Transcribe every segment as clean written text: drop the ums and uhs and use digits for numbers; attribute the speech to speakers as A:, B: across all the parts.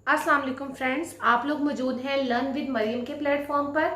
A: अस्सलाम वालेकुम फ्रेंड्स, आप लोग मौजूद हैं लर्न विद मरियम के प्लेटफॉर्म पर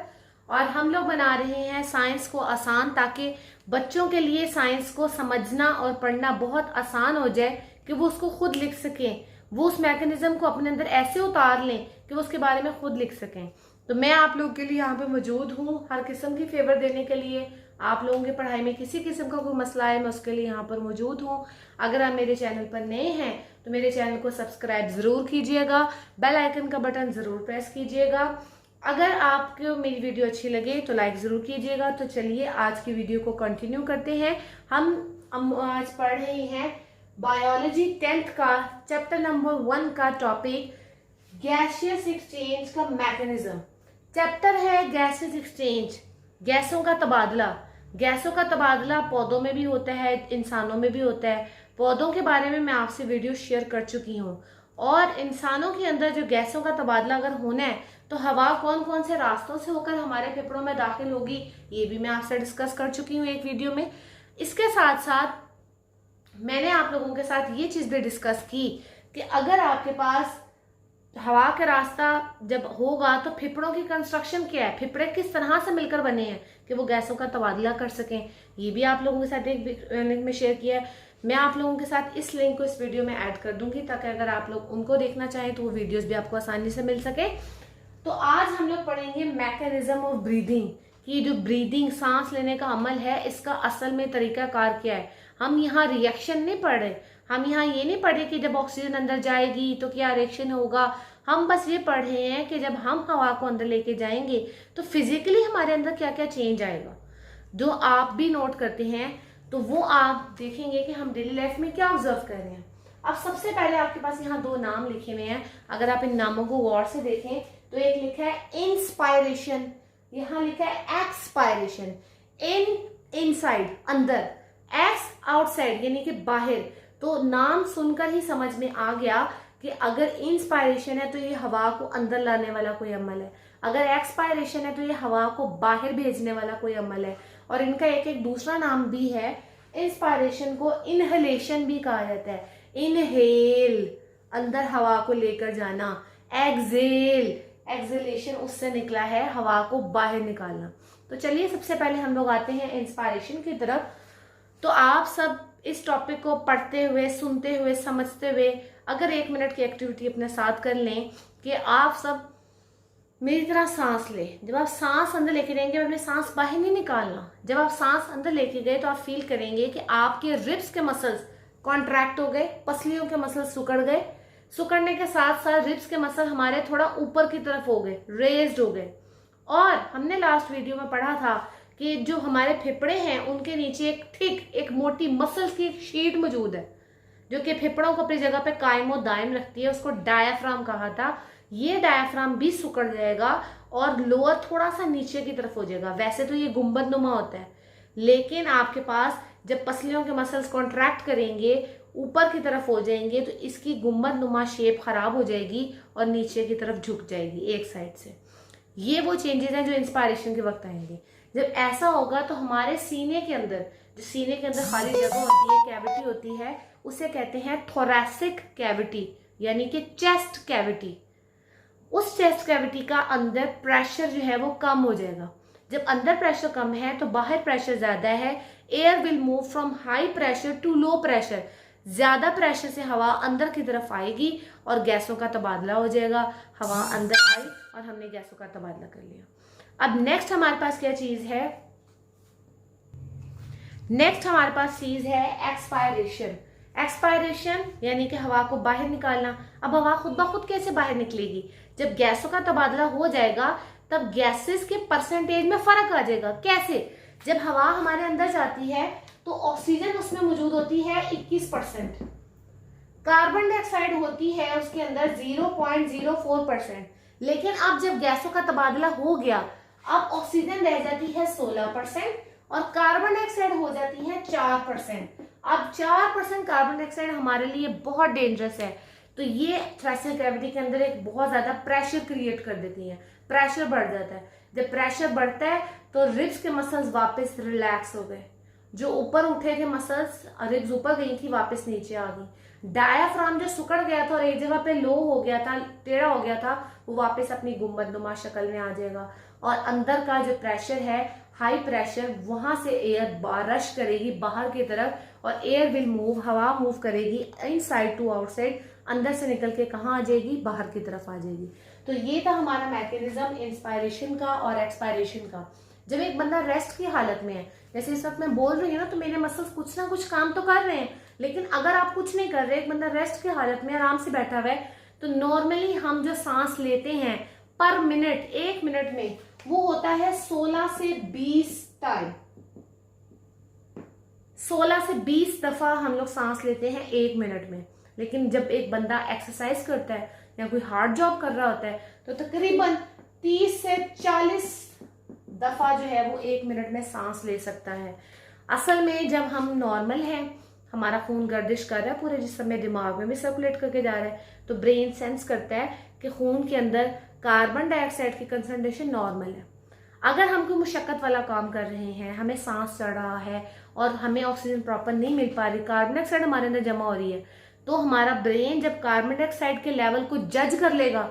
A: और हम लोग बना रहे हैं साइंस को आसान, ताकि बच्चों के लिए साइंस को समझना और पढ़ना बहुत आसान हो जाए कि वो उसको खुद लिख सकें, वो उस मैकेनिज्म को अपने अंदर ऐसे उतार लें कि वो उसके बारे में खुद लिख सकें। तो मैं आप लोगों के लिए यहाँ पे मौजूद हूँ हर किस्म की फेवर देने के लिए। आप लोगों की पढ़ाई में किसी किस्म का कोई मसला है, मैं उसके लिए यहाँ पर मौजूद हूँ। अगर आप मेरे चैनल पर नए हैं तो मेरे चैनल को सब्सक्राइब जरूर कीजिएगा, बेल आइकन का बटन जरूर प्रेस कीजिएगा। अगर आपको मेरी वीडियो अच्छी लगे तो लाइक जरूर कीजिएगा। तो चलिए आज की वीडियो को कंटिन्यू करते हैं। हम आज पढ़ रहे हैं बायोलॉजी 10th का चैप्टर नंबर 1 का टॉपिक गैसियस एक्सचेंज का मैकेनिज्म। चैप्टर है गैसियस एक्सचेंज, गैसों का तबादला। गैसों का तबादला पौधों में भी होता है, इंसानों में भी होता है। पौधों के बारे में मैं आपसे वीडियो शेयर कर चुकी हूँ। और इंसानों के अंदर जो गैसों का तबादला अगर होना है तो हवा कौन कौन से रास्तों से होकर हमारे फेफड़ों में दाखिल होगी, ये भी मैं आपसे डिस्कस कर चुकी हूँ एक वीडियो में। इसके साथ साथ मैंने आप लोगों के साथ ये चीज भी डिस्कस की कि अगर आपके पास हवा का रास्ता जब होगा तो फेफड़ों की कंस्ट्रक्शन क्या है, फेफड़े किस तरह से मिलकर बने हैं कि वो गैसों का तबादला कर सकें, ये भी आप लोगों के साथ एक लिंक में शेयर किया है। मैं आप लोगों के साथ इस लिंक को इस वीडियो में ऐड कर दूंगी ताकि अगर आप लोग उनको देखना चाहें तो वो वीडियोस भी आपको आसानी से मिल सके। तो आज हम लोग पढ़ेंगे मैकेनिज्म ऑफ ब्रीदिंग, कि जो ब्रीदिंग सांस लेने का अमल है इसका असल में तरीकाकार क्या है। हम यहाँ रिएक्शन नहीं पढ़ रहे, हम यहाँ ये नहीं पढ़े कि जब ऑक्सीजन अंदर जाएगी तो क्या रिएक्शन होगा। हम बस ये पढ़ रहे हैं कि जब हम हवा को अंदर लेके जाएंगे तो फिजिकली हमारे अंदर क्या क्या चेंज आएगा, जो आप भी नोट करते हैं तो वो आप देखेंगे कि हम डेली लाइफ में क्या ऑब्जर्व कर रहे हैं। अब सबसे पहले आपके पास यहाँ 2 नाम लिखे हुए हैं, अगर आप इन नामों को गौर से देखें तो एक लिखा है इंस्पायरेशन, यहाँ लिखा है एक्सपायरेशन। इनसाइड अंदर, एक्स आउटसाइड यानी कि बाहर। तो नाम सुनकर ही समझ में आ गया कि अगर इंस्पायरेशन है तो ये हवा को अंदर लाने वाला कोई अमल है, अगर एक्सपायरेशन है तो ये हवा को बाहर भेजने वाला कोई अमल है। और इनका एक एक दूसरा नाम भी है। इंस्पायरेशन को इनहेलेशन भी कहा जाता है, इनहेल अंदर हवा को लेकर जाना, एक्सेल एक्सेलेशन उससे निकला है हवा को बाहर निकालना। तो चलिए सबसे पहले हम लोग आते हैं इंस्पायरेशन की तरफ। तो आप सब इस टॉपिक को पढ़ते हुए, सुनते हुए, समझते हुए अगर 1 मिनट की एक्टिविटी अपने साथ कर लें कि आप सब मेरी तरह सांस ले। जब आप सांस अंदर लेके जाएंगे, अपने सांस बाहर नहीं निकालना। जब आप सांस अंदर लेके गए तो आप फील करेंगे कि आपके रिब्स के मसल्स कॉन्ट्रैक्ट हो गए, पसलियों के मसल्स सुकड़ गए। सुकड़ने के साथ साथ रिब्स के मसल हमारे थोड़ा ऊपर की तरफ हो गए, रेज्ड हो गए। और हमने लास्ट वीडियो में पढ़ा था कि जो हमारे फेफड़े हैं उनके नीचे एक मोटी मसल्स की एक शीट मौजूद है जो कि फेफड़ों को अपनी जगह पे कायम और दायम रखती है, उसको डायाफ्राम कहा था। ये डायाफ्राम भी सिकुड़ जाएगा और लोअर थोड़ा सा नीचे की तरफ हो जाएगा। वैसे तो ये गुंबद नुमा होता है, लेकिन आपके पास जब पसलियों के मसल्स कॉन्ट्रैक्ट करेंगे, ऊपर की तरफ हो जाएंगे तो इसकी गुंबद नुमा शेप खराब हो जाएगी और नीचे की तरफ झुक जाएगी एक साइड से। ये वो चेंजेस हैं जो इंस्पायरेशन के वक्त आएंगे। जब ऐसा होगा तो हमारे सीने के अंदर, जो सीने के अंदर खाली जगह होती है, कैविटी होती है, उसे कहते हैं थोरैसिक कैविटी यानी कि चेस्ट कैविटी। उस चेस्ट कैविटी का अंदर प्रेशर जो है वो कम हो जाएगा। जब अंदर प्रेशर कम है तो बाहर प्रेशर ज्यादा है। Air will move from high pressure to low pressure. ज्यादा प्रेशर से हवा अंदर की तरफ आएगी और गैसों का तबादला हो जाएगा। हवा अंदर आई और हमने गैसों का तबादला कर लिया। अब नेक्स्ट हमारे पास क्या चीज है? नेक्स्ट हमारे पास चीज है एक्सपायरेशन। एक्सपायरेशन यानी कि हवा को बाहर निकालना। अब हवा खुद ब खुद कैसे बाहर निकलेगी? जब गैसों का तबादला हो जाएगा तब गैसेस के परसेंटेज में फर्क आ जाएगा। कैसे? जब हवा हमारे अंदर जाती है तो ऑक्सीजन उसमें मौजूद होती है 21%, कार्बन डाइऑक्साइड होती है उसके अंदर 0.04%। लेकिन अब जब गैसों का तबादला हो गया, अब ऑक्सीजन रह जाती है 16% और कार्बन डाइऑक्साइड हो जाती है 4%। अब 4% कार्बन डाइऑक्साइड हमारे लिए बहुत डेंजरस है। तो ये थोरैसिक कैविटी के अंदर एक बहुत ज्यादा प्रेशर क्रिएट कर देती है, प्रेशर बढ़ जाता है। जब प्रेशर बढ़ता है तो रिब्स के मसल्स वापस रिलैक्स हो गए, जो ऊपर उठे थे मसल्स, रिब्स ऊपर गई थी वापस नीचे आ गई। डायाफ्राम जो सिकुड़ गया था और एक जगह पे लो हो गया था, टेढ़ा हो गया था, वो वापस अपनी गुंबदनुमा शक्ल में आ जाएगा। और अंदर का जो प्रेशर है, हाई प्रेशर, वहां से एयर रश करेगी बाहर की तरफ और एयर विल मूव, हवा मूव करेगी इनसाइड टू आउटसाइड, अंदर से निकल के कहाँ आ जाएगी, बाहर की तरफ आ जाएगी। तो ये था हमारा मैकेनिज्म इंस्पायरेशन का और एक्सपायरेशन का। जब एक बंदा रेस्ट की हालत में है, जैसे इस वक्त मैं बोल रही हूँ ना, तो मेरे मसल्स कुछ ना कुछ काम तो कर रहे हैं, लेकिन अगर आप कुछ नहीं कर रहे, एक बंदा रेस्ट की हालत में आराम से बैठा हुआ है, तो नॉर्मली हम जो सांस लेते हैं पर मिनट, 1 मिनट में, वो होता है 16 से 20 टाइम, 16 से 20 दफा हम लोग सांस लेते हैं 1 मिनट में। लेकिन जब एक बंदा एक्सरसाइज करता है या कोई हार्ड जॉब कर रहा होता है, तो तकरीबन 30 से 40 दफा जो है वो 1 मिनट में सांस ले सकता है। असल में जब हम नॉर्मल हैं, हमारा खून गर्दिश कर रहा है पूरे जिस्म में, दिमाग में भी सर्कुलेट करके जा रहा है, तो ब्रेन सेंस करता है कि खून के अंदर कार्बन डाइऑक्साइड की कंसंट्रेशन नॉर्मल है। अगर हम कोई मुशक्कत वाला काम कर रहे हैं, हमें सांस चढ़ रहा है और हमें ऑक्सीजन प्रॉपर नहीं मिल पा रही, कार्बन डाइऑक्साइड हमारे अंदर जमा हो रही है, तो हमारा ब्रेन जब कार्बन डाइऑक्साइड के लेवल को जज कर लेगा,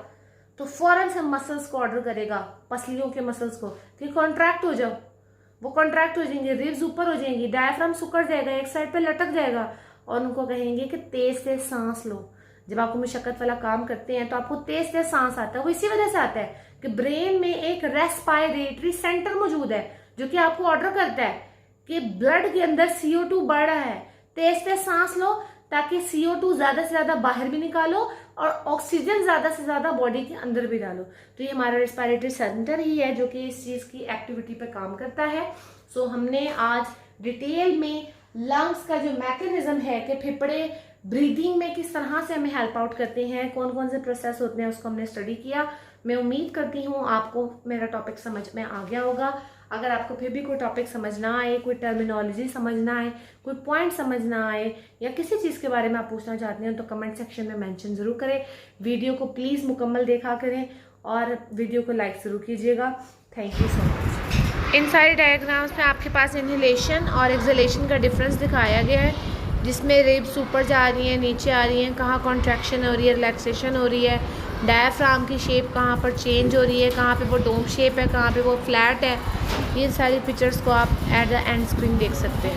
A: तो फौरन से मसल्स को ऑर्डर करेगा, पसलियों के मसल्स को, कि कॉन्ट्रैक्ट हो जाओ। वो कॉन्ट्रैक्ट हो जाएंगे, रिब्स ऊपर हो जाएंगी, डायफ्राम सिकुड़ जाएगा, एक साइड पे लटक जाएगा, और उनको कहेंगे कि तेज तेज सांस लो। जब आपको मुशक्कत वाला काम करते हैं तो आपको तेज तेज सांस आता है, वो इसी वजह से आता है कि ब्रेन में एक रेस्पायरेटरी सेंटर मौजूद है जो कि आपको ऑर्डर करता है कि ब्लड के अंदर CO2 बढ़ रहा है, तेज तेज सांस लो, ताकि CO2 ज्यादा से ज्यादा बाहर भी निकालो और ऑक्सीजन ज्यादा से ज्यादा बॉडी के अंदर भी डालो। तो ये हमारा रेस्पिरेटरी सेंटर ही है जो कि इस चीज की एक्टिविटी पे काम करता है। सो हमने आज डिटेल में लंग्स का जो मैकेनिज्म है कि फेफड़े ब्रीदिंग में किस तरह से हमें हेल्प आउट करते हैं, कौन कौन से प्रोसेस होते हैं, उसको हमने स्टडी किया। मैं उम्मीद करती हूँ आपको मेरा टॉपिक समझ में आ गया होगा। अगर आपको फिर भी कोई टॉपिक समझ ना आए, कोई टर्मिनोलॉजी समझ ना आए, कोई पॉइंट समझ ना आए, या किसी चीज़ के बारे में आप पूछना चाहते हैं, तो कमेंट सेक्शन में मेंशन ज़रूर करें। वीडियो को प्लीज़ मुकम्मल देखा करें और वीडियो को लाइक ज़रूर कीजिएगा। Thank you so much. इन सारी डायग्राम्स में आपके पास इनहेलेशन और एक्सहेलेशन का डिफरेंस दिखाया गया है, जिसमें रिब्स ऊपर जा रही हैं, नीचे आ रही हैं, कहाँ कॉन्ट्रैक्शन हो रही है, रिलैक्सेशन हो रही है, डायफ्राम की शेप कहाँ पर चेंज हो रही है, कहाँ पे वो डोम शेप है, कहाँ पे वो फ्लैट है। ये सारी पिक्चर्स को आप एट द एंड स्क्रीन देख सकते हैं।